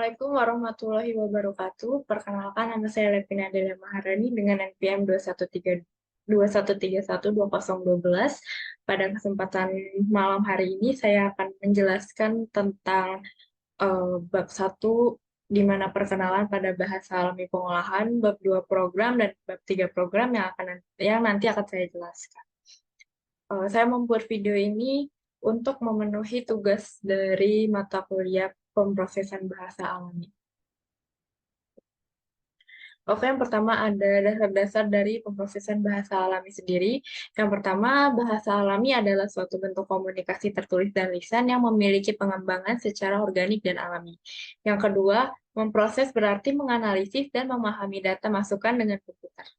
Assalamualaikum warahmatullahi wabarakatuh. Perkenalkan, nama saya Levina Adelia Maharani dengan NPM 21312012. Pada kesempatan malam hari ini, saya akan menjelaskan tentang bab 1, di mana perkenalan pada bahasa alami pengolahan, bab 2 program, dan bab 3 program yang nanti akan saya jelaskan. Saya membuat video ini untuk memenuhi tugas dari mata kuliah pemrosesan bahasa alami. Oke, yang pertama ada dasar-dasar dari pemrosesan bahasa alami sendiri. Yang pertama, bahasa alami adalah suatu bentuk komunikasi tertulis dan lisan yang memiliki pengembangan secara organik dan alami. Yang kedua, memproses berarti menganalisis dan memahami data masukan dengan komputer.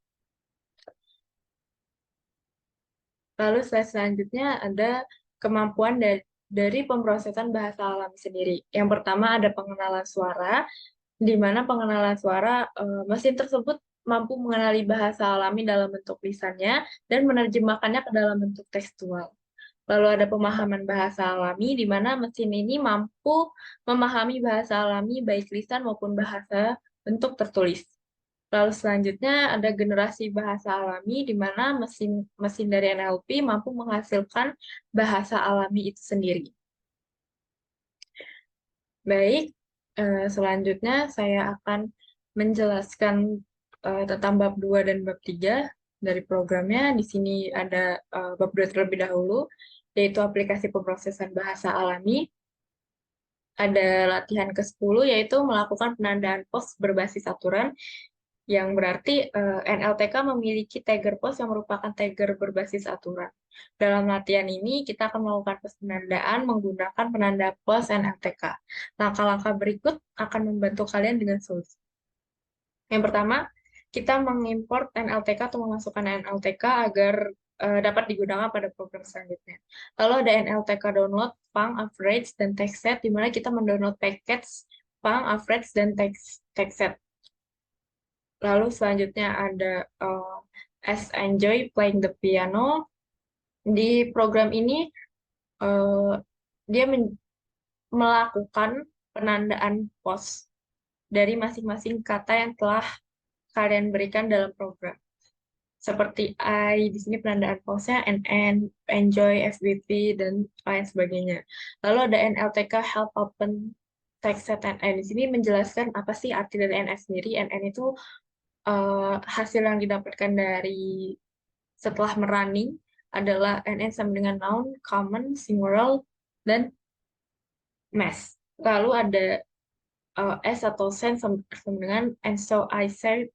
Lalu slide selanjutnya ada kemampuan dari pemrosesan bahasa alami sendiri. Yang pertama ada pengenalan suara, di mana pengenalan suara mesin tersebut mampu mengenali bahasa alami dalam bentuk lisannya dan menerjemahkannya ke dalam bentuk tekstual. Lalu ada pemahaman bahasa alami, di mana mesin ini mampu memahami bahasa alami baik lisan maupun bahasa bentuk tertulis. Lalu selanjutnya ada generasi bahasa alami, di mana mesin dari NLP mampu menghasilkan bahasa alami itu sendiri. Baik, selanjutnya saya akan menjelaskan tentang bab 2 dan bab 3 dari programnya. Di sini ada bab 2 terlebih dahulu, yaitu aplikasi pemrosesan bahasa alami. Ada latihan ke-10, yaitu melakukan penandaan pos berbasis aturan, yang berarti NLTK memiliki tagger pos yang merupakan tagger berbasis aturan. Dalam latihan ini, kita akan melakukan penandaan menggunakan penanda pos NLTK. Langkah-langkah berikut akan membantu kalian dengan solusi. Yang pertama, kita mengimport NLTK atau memasukkan NLTK agar dapat digunakan pada program selanjutnya. Lalu ada NLTK download, pang, average, dan text set, di mana kita mendownload package pang, average, dan text set. Lalu selanjutnya ada as enjoy playing the piano. Di program ini dia melakukan penandaan pos dari masing-masing kata yang telah kalian berikan dalam program. Seperti I, di sini penandaan posnya NN, enjoy, FBP, dan lain sebagainya. Lalu ada NLTK help open text set NN. Di sini menjelaskan apa sih arti dari NN sendiri. NN itu hasil yang didapatkan dari setelah merunning adalah NN sama dengan noun, common, singular, dan mass. Lalu ada S atau sense sama dengan and so I said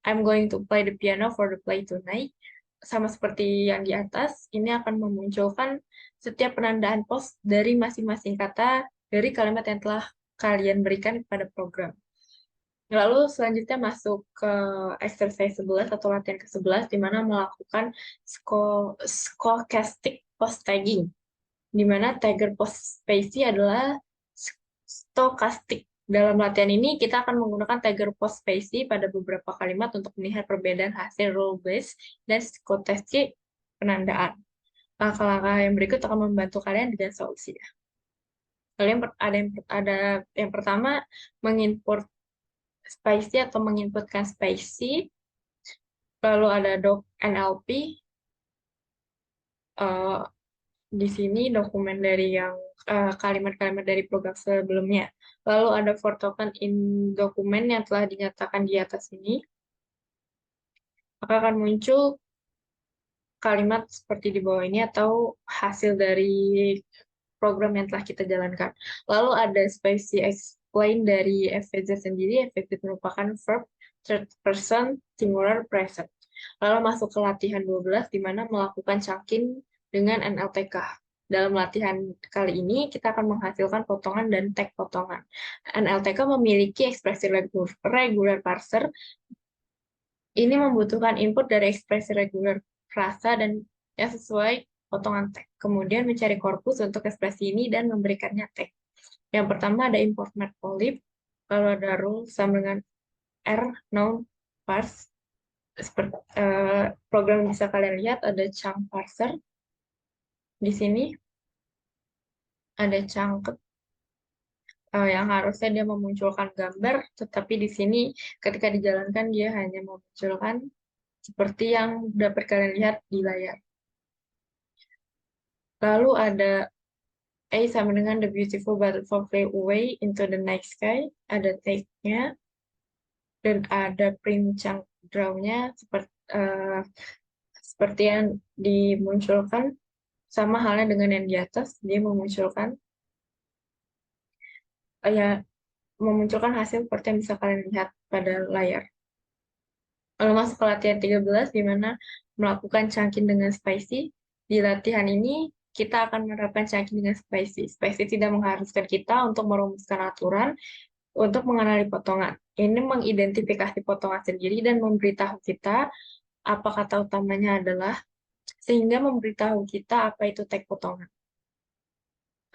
I'm going to play the piano for the play tonight. Sama seperti yang di atas, ini akan memunculkan setiap penandaan pos dari masing-masing kata dari kalimat yang telah kalian berikan kepada program. Lalu selanjutnya masuk ke exercise 11 atau latihan ke-11, di mana melakukan stochastic post tagging, di mana tagger post spacey adalah stochastic. Dalam latihan ini, kita akan menggunakan tagger post spacey pada beberapa kalimat untuk melihat perbedaan hasil rule base dan stochastic penandaan. Langkah-langkah yang berikut akan membantu kalian dengan solusi. Lalu yang pertama, mengimport spicy atau menginputkan spicy, lalu ada doc NLP, di sini dokumen dari yang kalimat-kalimat dari program sebelumnya. Lalu ada for token in dokumen yang telah dinyatakan di atas ini, maka akan muncul kalimat seperti di bawah ini atau hasil dari program yang telah kita jalankan. Lalu ada spacey explain dari FVZ sendiri. FVZ merupakan verb third person singular present. Lalu masuk ke latihan 12, di mana melakukan chunking dengan NLTK. Dalam latihan kali ini, kita akan menghasilkan potongan dan tag potongan. NLTK memiliki ekspresi regular parser. Ini membutuhkan input dari ekspresi regular frasa dan yang sesuai potongan tag. Kemudian mencari korpus untuk ekspresi ini dan memberikannya tag. Yang pertama ada import matplotlib, lalu ada rule sama dengan R, noun, parse. Seperti program yang bisa kalian lihat ada chunk parser. Di sini ada chunket, yang harusnya dia memunculkan gambar, tetapi di sini ketika dijalankan dia hanya memunculkan seperti yang dapat kalian lihat di layar. Lalu ada A sama dengan the beautiful butterfly fly away into the night sky, ada take-nya, dan ada print chunk draw-nya seperti yang dimunculkan, sama halnya dengan yang di atas, dia memunculkan ya memunculkan hasil seperti yang bisa kalian lihat pada layar. Lalu masuk ke latihan 13, di mana melakukan chunking dengan spicy. Di latihan ini, kita akan menerapkan chunking dengan spicy. Spicy tidak mengharuskan kita untuk merumuskan aturan untuk mengenali potongan. Ini mengidentifikasi potongan sendiri dan memberitahu kita apa kata utamanya adalah, sehingga memberitahu kita apa itu tag potongan.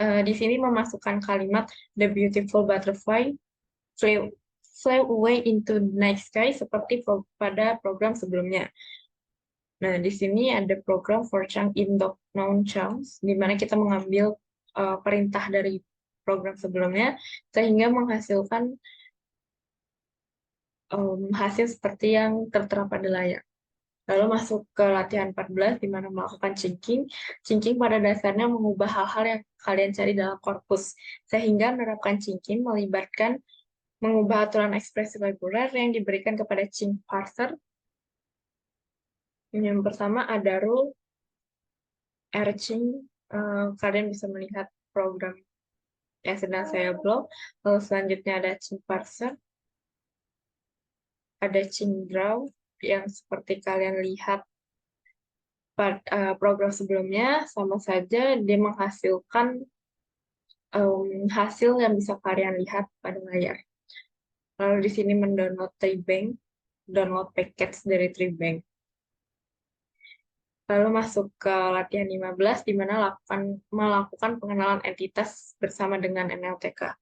Di sini memasukkan kalimat the beautiful butterfly fly away into night sky seperti pada program sebelumnya. Nah, di sini ada program for chunk in noun chunks, di mana kita mengambil perintah dari program sebelumnya, sehingga menghasilkan hasil seperti yang tertera pada layar. Lalu masuk ke latihan 14, di mana melakukan chunking. Chunking pada dasarnya mengubah hal-hal yang kalian cari dalam korpus, sehingga menerapkan chunking melibatkan mengubah aturan ekspresi reguler yang diberikan kepada chink parser. Yang pertama ada rule Erching, kalian bisa melihat program yang sedang saya blog. Lalu selanjutnya ada chink parser, ada chink draw yang seperti kalian lihat pada program sebelumnya, sama saja dia menghasilkan hasil yang bisa kalian lihat pada layar. Lalu di sini mendownload Treebank, download package dari Treebank. Lalu masuk ke latihan 15, di mana melakukan pengenalan entitas bersama dengan NLTK.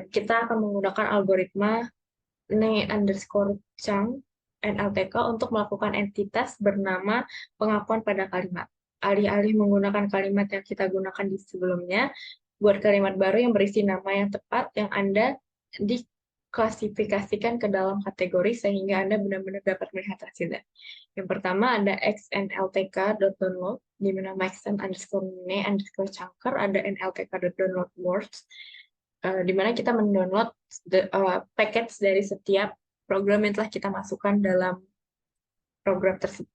Kita akan menggunakan algoritma ne_chunk NLTK untuk melakukan entitas bernama pengakuan pada kalimat. Alih-alih menggunakan kalimat yang kita gunakan di sebelumnya, buat kalimat baru yang berisi nama yang tepat yang Anda diklasifikasikan ke dalam kategori sehingga Anda benar-benar dapat melihat hasilnya. Yang pertama ada xnltk.download, di mana maxen_ne_chunker, ada nltk.download words, di mana kita mendownload package dari setiap program yang telah kita masukkan dalam program tersebut.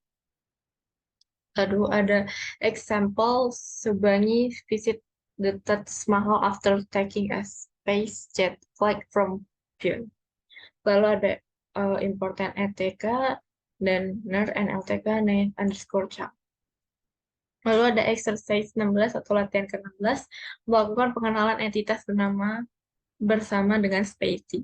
Lalu ada example Subhangi visit the Taj Mahal after taking a space jet flight from June. Lalu ada important ETK dan ner NLTK ne_chunk. Lalu ada exercise 16 atau latihan ke-16, melakukan pengenalan entitas bernama bersama dengan spacey.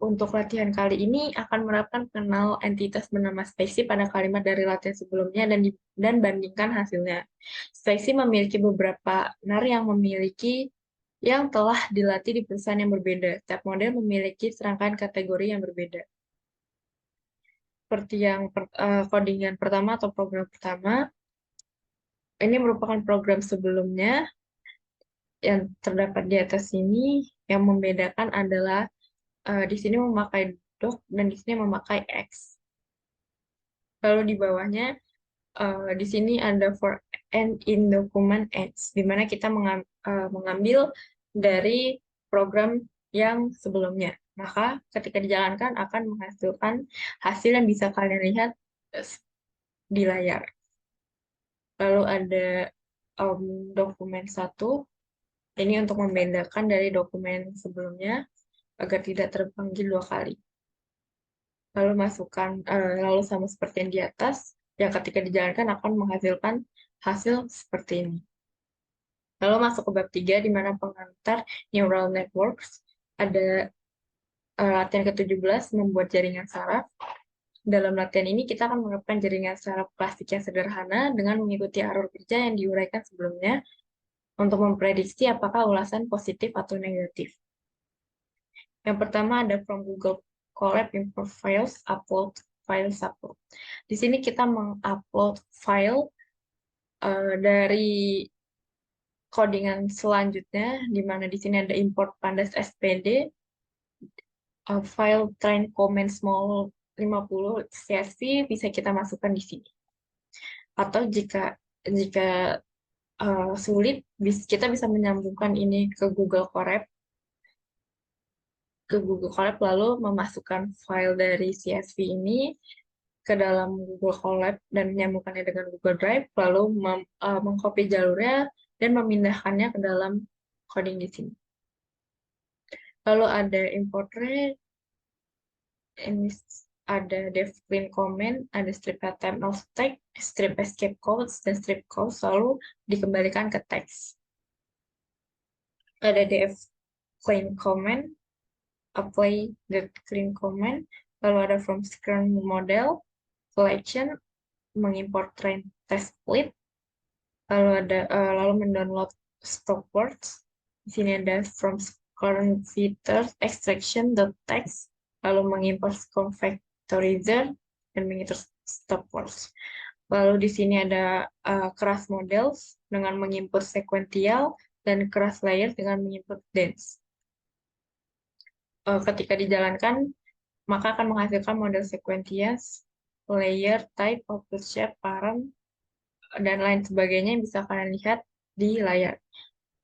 Untuk latihan kali ini akan menerapkan kenal entitas bernama spacey pada kalimat dari latihan sebelumnya dan bandingkan hasilnya. Spacey memiliki beberapa nar yang telah dilatih di perusahaan yang berbeda. Setiap model memiliki serangkaian kategori yang berbeda. Seperti yang codingan pertama atau program pertama, ini merupakan program sebelumnya yang terdapat di atas sini. Yang membedakan adalah di sini memakai doc dan di sini memakai X. Lalu di bawahnya di sini ada for and in document X, di mana kita mengambil dari program yang sebelumnya. Maka ketika dijalankan akan menghasilkan hasil yang bisa kalian lihat di layar. Lalu ada dokumen 1, ini untuk membedakan dari dokumen sebelumnya agar tidak terpanggil 2 kali. Lalu sama seperti yang di atas, yang ketika dijalankan akan menghasilkan hasil seperti ini. Lalu masuk ke bab 3, di mana pengantar neural networks. Ada latihan ke-17, membuat jaringan saraf. Dalam latihan ini kita akan menerapkan jaringan saraf plastik yang sederhana dengan mengikuti alur kerja yang diuraikan sebelumnya untuk memprediksi apakah ulasan positif atau negatif. Yang pertama ada from Google Colab import files, upload file upload. Di sini kita mengupload file dari codingan selanjutnya, di mana di sini ada import pandas SPD, file train comment small 50 CSV bisa kita masukkan di sini. Atau jika sulit, kita bisa menyambungkan ini ke Google Colab lalu memasukkan file dari CSV ini ke dalam Google Colab dan menyambungkannya dengan Google Drive, lalu mengcopy jalurnya dan memindahkannya ke dalam coding di sini. Lalu ada import read, ini ada def clean comment, ada strip HTML tag, strip escape codes, dan strip codes, lalu dikembalikan ke teks. Ada def clean comment, apply the clean comment, lalu ada from screen model, collection, mengimport train test split, lalu mendownload stock words. Di sini ada from current features extraction text, lalu mengimport confactorizer dan mengimport stock words. Lalu di sini ada keras models dengan mengimport sequential dan keras layer dengan mengimport dense. Ketika dijalankan, maka akan menghasilkan model sequential, layer, type, output shape, parent, dan lain sebagainya yang bisa kalian lihat di layar.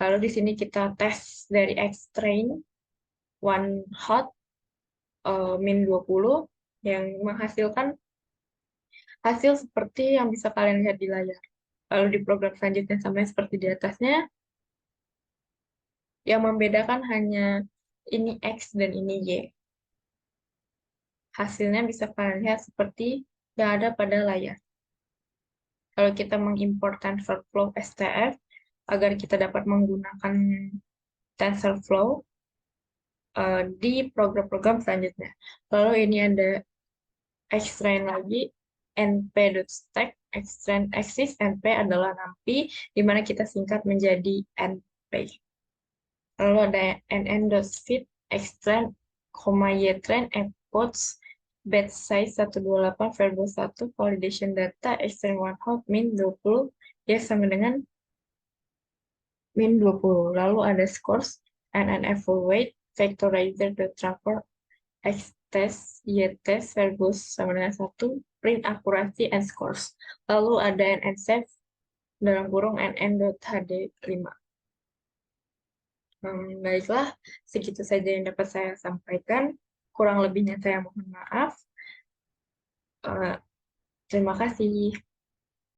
Lalu di sini kita tes dari X-Train one hot min 20 yang menghasilkan hasil seperti yang bisa kalian lihat di layar. Lalu di program selanjutnya sama seperti di atasnya, yang membedakan hanya ini X dan ini Y. Hasilnya bisa kalian lihat seperti yang ada pada layar. Kalau kita mengimport TensorFlow STF, agar kita dapat menggunakan TensorFlow di program-program selanjutnya. Lalu ini ada Xtrain lagi, np.stack, Xtrain exist, np adalah NumPy, di mana kita singkat menjadi np. Lalu ada nn.fit, Xtrain, ytrain, epoch, batch size 128, verbal 1, validation data, Xtrain one hot, min 20, ya sama dengan min 20. Lalu ada scores, nn evaluate, vectorizer transfer, xtest, ytest, verbose sama dengan 1, print accuracy and scores. Lalu ada nnsave dalam kurung nn.hd5. Baiklah, segitu saja yang dapat saya sampaikan. Kurang lebihnya saya mohon maaf. Terima kasih.